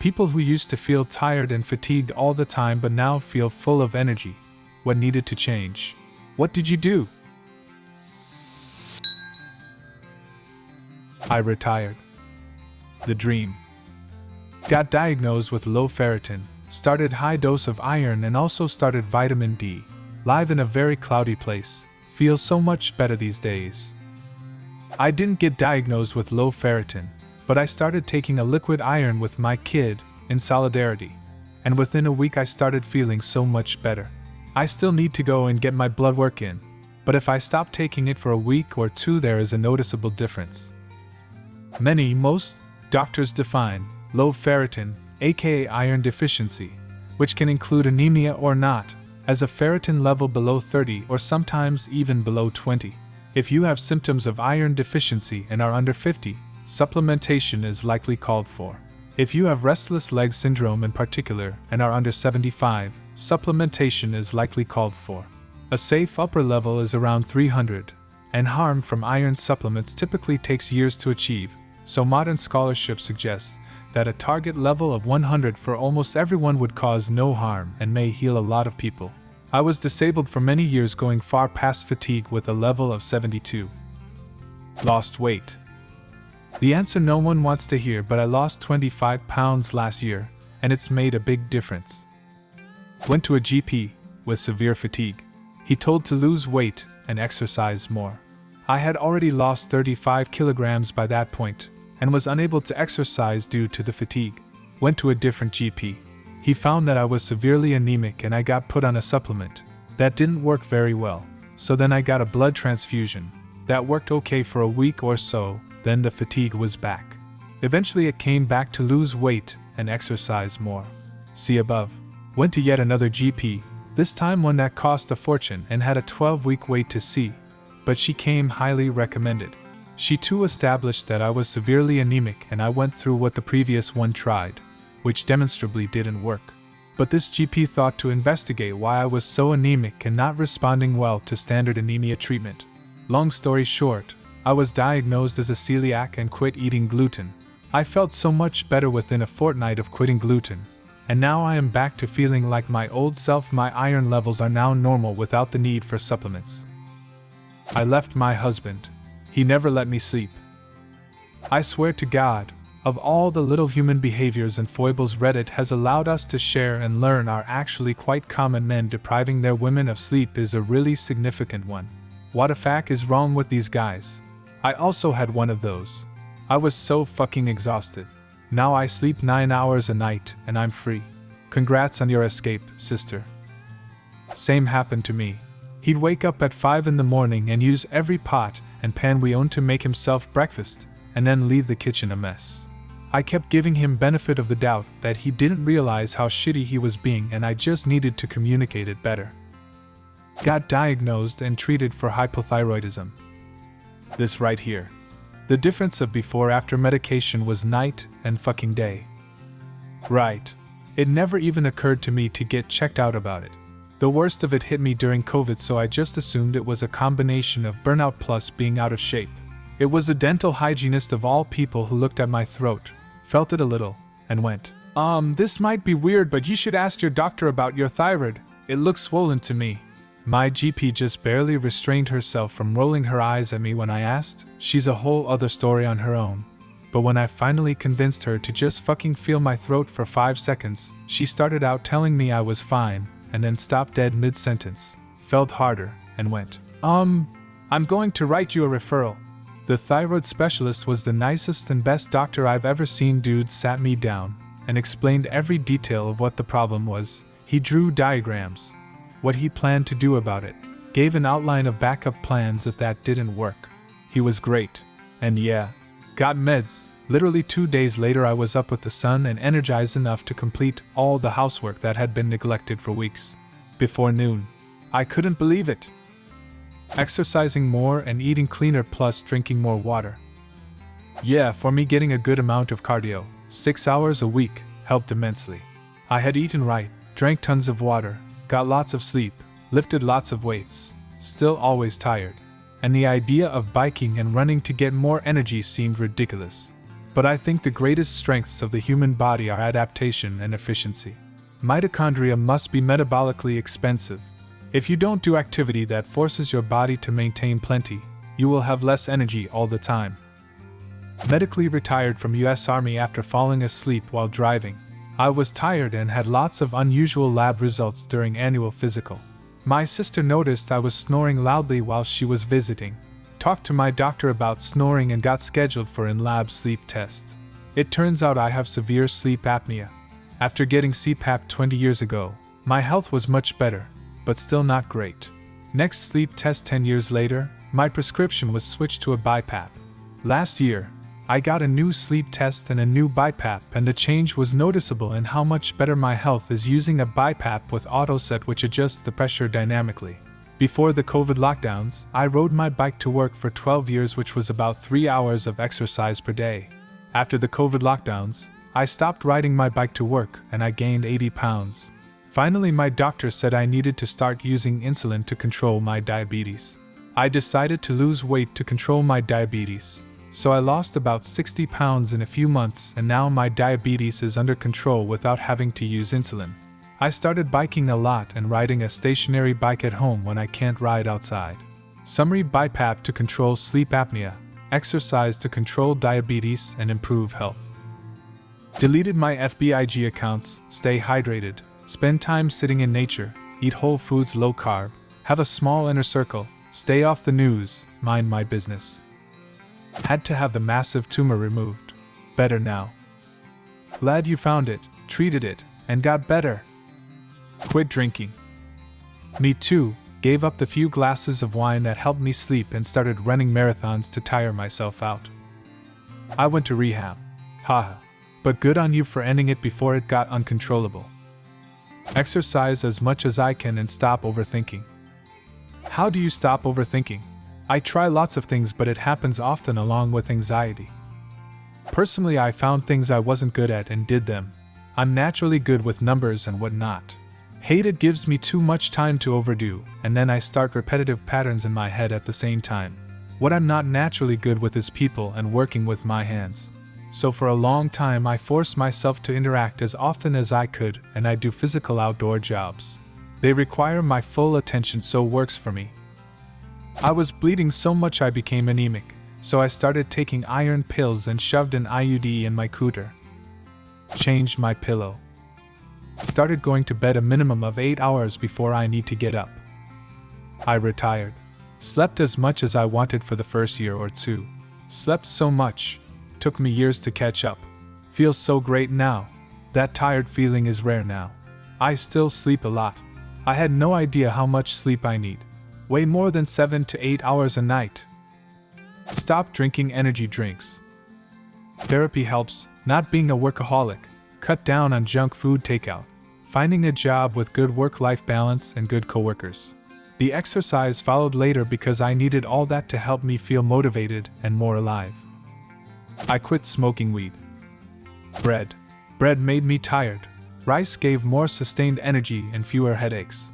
People who used to feel tired and fatigued all the time but now feel full of energy. What needed to change? What did you do? I retired. The dream. Got diagnosed with low ferritin, started high dose of iron and also started vitamin D. Live in a very cloudy place. Feel so much better these days. I didn't get diagnosed with low ferritin, but I started taking a liquid iron with my kid, in solidarity. And within a week I started feeling so much better. I still need to go and get my blood work in, but if I stop taking it for a week or two there is a noticeable difference. Most doctors define low ferritin, aka iron deficiency, which can include anemia or not, as a ferritin level below 30 or sometimes even below 20. If you have symptoms of iron deficiency and are under 50, supplementation is likely called for. If you have restless leg syndrome in particular and are under 75, supplementation is likely called for. A safe upper level is around 300, and harm from iron supplements typically takes years to achieve, so modern scholarship suggests that a target level of 100 for almost everyone would cause no harm and may heal a lot of people. I was disabled for many years going far past fatigue with a level of 72. Lost weight. The answer no one wants to hear, but I lost 25 pounds last year, and it's made a big difference. Went to a GP with severe fatigue. He told to lose weight and exercise more. I had already lost 35 kilograms by that point, and was unable to exercise due to the fatigue. Went to a different GP. He found that I was severely anemic and I got put on a supplement. That didn't work very well, so then I got a blood transfusion. That worked okay for a week or so, then the fatigue was back. Eventually it came back to lose weight and exercise more. See above. Went to yet another GP, this time one that cost a fortune and had a 12-week wait to see, but she came highly recommended. She too established that I was severely anemic and I went through what the previous one tried, which demonstrably didn't work. But this GP thought to investigate why I was so anemic and not responding well to standard anemia treatment. Long story short, I was diagnosed as a celiac and quit eating gluten. I felt so much better within a fortnight of quitting gluten, and now I am back to feeling like my old self. My iron levels are now normal without the need for supplements. I left my husband. He never let me sleep. I swear to God, of all the little human behaviors and foibles Reddit has allowed us to share and learn are actually quite common. Men depriving their women of sleep is a really significant one. What the fuck is wrong with these guys? I also had one of those. I was so fucking exhausted. Now I sleep 9 hours a night and I'm free. Congrats on your escape, sister. Same happened to me. He'd wake up at 5 in the morning and use every pot and pan we owned to make himself breakfast, and then leave the kitchen a mess. I kept giving him benefit of the doubt that he didn't realize how shitty he was being and I just needed to communicate it better. Got diagnosed and treated for hypothyroidism. This right here. The difference of before-after medication was night and fucking day. Right. It never even occurred to me to get checked out about it. The worst of it hit me during COVID, so I just assumed it was a combination of burnout plus being out of shape. It was a dental hygienist of all people who looked at my throat, felt it a little, and went, this might be weird, but you should ask your doctor about your thyroid. It looks swollen to me. My GP just barely restrained herself from rolling her eyes at me when I asked. She's a whole other story on her own. But when I finally convinced her to just fucking feel my throat for 5 seconds, she started out telling me I was fine, and then stopped dead mid-sentence, felt harder, and went, I'm going to write you a referral. The thyroid specialist was the nicest and best doctor I've ever seen. Dude sat me down and explained every detail of what the problem was. He drew diagrams, what he planned to do about it, gave an outline of backup plans if that didn't work. He was great. And yeah, got meds. Literally 2 days later I was up with the sun and energized enough to complete all the housework that had been neglected for weeks. Before noon. I couldn't believe it. Exercising more and eating cleaner plus drinking more water. Yeah, for me getting a good amount of cardio, 6 hours a week, helped immensely. I had eaten right, drank tons of water, got lots of sleep, lifted lots of weights, still always tired. And the idea of biking and running to get more energy seemed ridiculous. But I think the greatest strengths of the human body are adaptation and efficiency. Mitochondria must be metabolically expensive. If you don't do activity that forces your body to maintain plenty, you will have less energy all the time. Medically retired from US Army after falling asleep while driving. I was tired and had lots of unusual lab results during annual physical. My sister noticed I was snoring loudly while she was visiting. Talked to my doctor about snoring and got scheduled for in-lab sleep test. It turns out I have severe sleep apnea. After getting CPAP 20 years ago, my health was much better, but still not great. Next sleep test 10 years later, my prescription was switched to a BiPAP. Last year, I got a new sleep test and a new BiPAP, and the change was noticeable in how much better my health is using a BiPAP with AutoSet, which adjusts the pressure dynamically. Before the COVID lockdowns, I rode my bike to work for 12 years, which was about 3 hours of exercise per day. After the COVID lockdowns, I stopped riding my bike to work and I gained 80 pounds. Finally, my doctor said I needed to start using insulin to control my diabetes. I decided to lose weight to control my diabetes. So I lost about 60 pounds in a few months, and now my diabetes is under control without having to use insulin. I started biking a lot and riding a stationary bike at home when I can't ride outside. Summary: BiPAP to control sleep apnea, exercise to control diabetes and improve health. Deleted my FBIG accounts, stay hydrated, spend time sitting in nature, eat whole foods, low carb, have a small inner circle, stay off the news, mind my business. Had to have the massive tumor removed. Better now. Glad you found it, treated it, and got better. Quit drinking. Me too, gave up the few glasses of wine that helped me sleep and started running marathons to tire myself out. I went to rehab. Haha. But good on you for ending it before it got uncontrollable. Exercise as much as I can and stop overthinking. How do you stop overthinking? I try lots of things, but it happens often along with anxiety. Personally, I found things I wasn't good at and did them. I'm naturally good with numbers and whatnot. Hate it gives me too much time to overdo, and then I start repetitive patterns in my head at the same time. What I'm not naturally good with is people and working with my hands. So for a long time I forced myself to interact as often as I could, and I do physical outdoor jobs. They require my full attention, so works for me. I was bleeding so much I became anemic, so I started taking iron pills and shoved an IUD in my cooter. Changed my pillow. Started going to bed a minimum of 8 hours before I need to get up. I retired. Slept as much as I wanted for the first year or two. Slept so much. Took me years to catch up. Feels so great now. That tired feeling is rare now. I still sleep a lot. I had no idea how much sleep I need. Way more than 7 to 8 hours a night. Stop drinking energy drinks. Therapy helps, not being a workaholic. Cut down on junk food takeout. Finding a job with good work-life balance and good coworkers. The exercise followed later because I needed all that to help me feel motivated and more alive. I quit smoking weed. Bread. Bread made me tired. Rice gave more sustained energy and fewer headaches.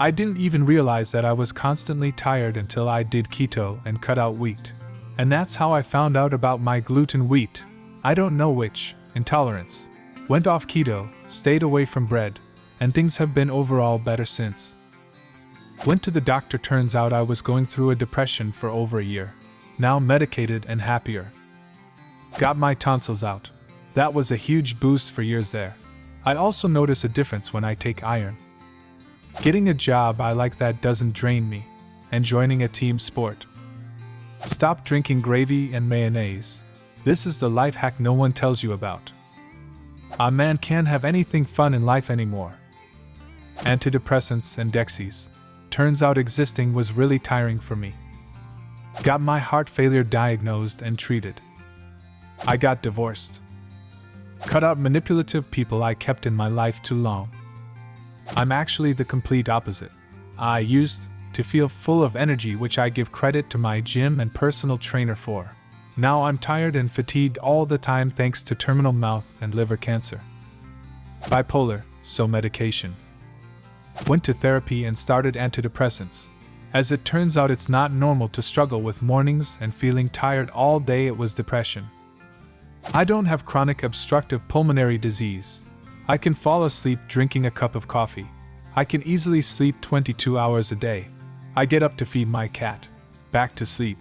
I didn't even realize that I was constantly tired until I did keto and cut out wheat. And that's how I found out about my gluten wheat. I don't know which, intolerance. Went off keto, stayed away from bread, and things have been overall better since. Went to the doctor, turns out I was going through a depression for over a year. Now medicated and happier. Got my tonsils out. That was a huge boost for years there. I also notice a difference when I take iron. Getting a job I like that doesn't drain me, and joining a team sport. Stop drinking gravy and mayonnaise. This is the life hack no one tells you about. A man can't have anything fun in life anymore. Antidepressants and Dexies. Turns out existing was really tiring for me. Got my heart failure diagnosed and treated. I got divorced. Cut out manipulative people I kept in my life too long. I'm actually the complete opposite. I used to feel full of energy, which I give credit to my gym and personal trainer for. Now I'm tired and fatigued all the time thanks to terminal mouth and liver cancer. Bipolar, so medication. Went to therapy and started antidepressants. As it turns out, it's not normal to struggle with mornings and feeling tired all day. It was depression. I don't have chronic obstructive pulmonary disease. I can fall asleep drinking a cup of coffee. I can easily sleep 22 hours a day. I get up to feed my cat. Back to sleep.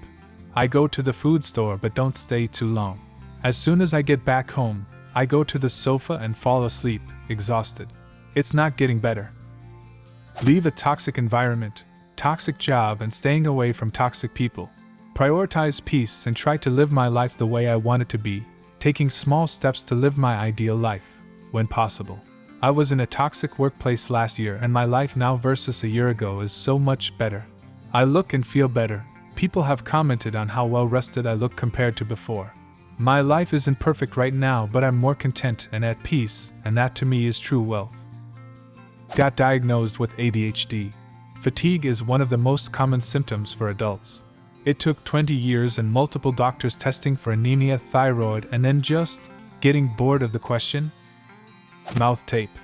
I go to the food store but don't stay too long. As soon as I get back home, I go to the sofa and fall asleep, exhausted. It's not getting better. Leave a toxic environment, toxic job, and staying away from toxic people. Prioritize peace and try to live my life the way I want it to be, taking small steps to live my ideal life, when possible. I was in a toxic workplace last year and my life now versus a year ago is so much better. I look and feel better. People have commented on how well rested I look compared to before. My life isn't perfect right now, but I'm more content and at peace, and that to me is true wealth. Got diagnosed with ADHD. Fatigue is one of the most common symptoms for adults. It took 20 years and multiple doctors testing for anemia, thyroid, and then just getting bored of the question. Mouth tape.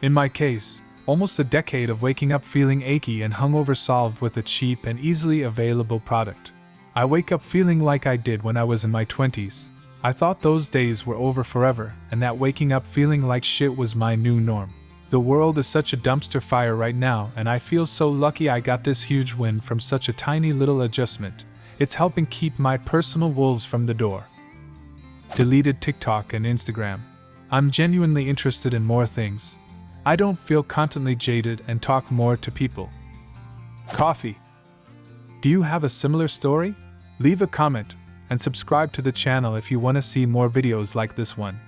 In my case, almost a decade of waking up feeling achy and hungover solved with a cheap and easily available product. I wake up feeling like I did when I was in my 20s. I thought those days were over forever, and that waking up feeling like shit was my new norm. The world is such a dumpster fire right now, and I feel so lucky I got this huge win from such a tiny little adjustment. It's helping keep my personal wolves from the door. Deleted TikTok and Instagram. I'm genuinely interested in more things. I don't feel constantly jaded and talk more to people. Coffee. Do you have a similar story? Leave a comment and subscribe to the channel if you want to see more videos like this one.